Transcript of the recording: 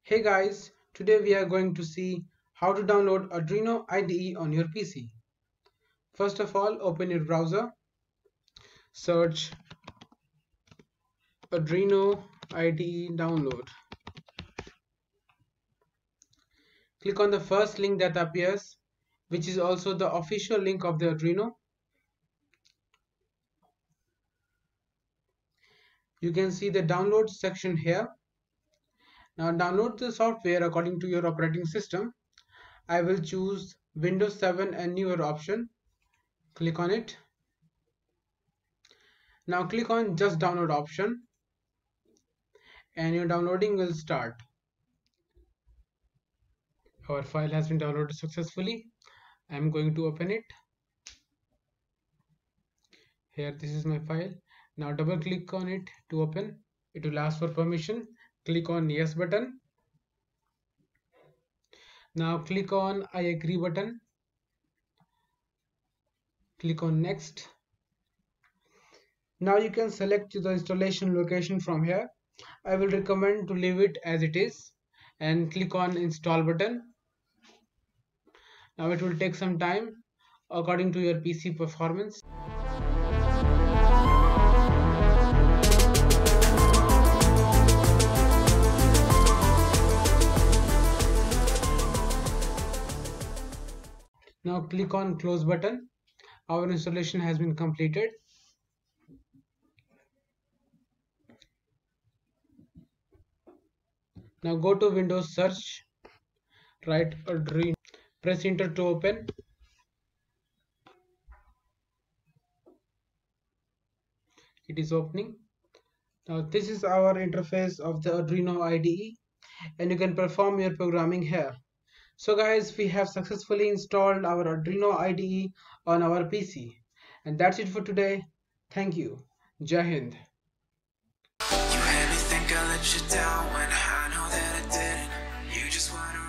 Hey guys, today we are going to see how to download Arduino IDE on your PC. First of all, open your browser, search Arduino IDE download. Click on the first link that appears, which is also the official link of the Arduino. You can see the download section here. Now download the software according to your operating system. I will choose Windows 7 and newer option. Click on it. Now click on just download option and your downloading will start. Our file has been downloaded successfully. I am going to open it. Here, this is my file. Now double click on it to open. It will ask for permission. Click on yes button. Now click on I agree button. Click on next. Now you can select the installation location from here. I will recommend to leave it as it is and click on install button. Now it will take some time according to your PC performance. Now click on close button. Our installation has been completed. Now go to Windows search, write Arduino, press enter to open. It is opening. Now this is our interface of the Arduino IDE and you can perform your programming here. So guys, we have successfully installed our Arduino IDE on our PC. And that's it for today. Thank you. Jai Hind. You had me think I let you down when I know that I didn't. You just wanna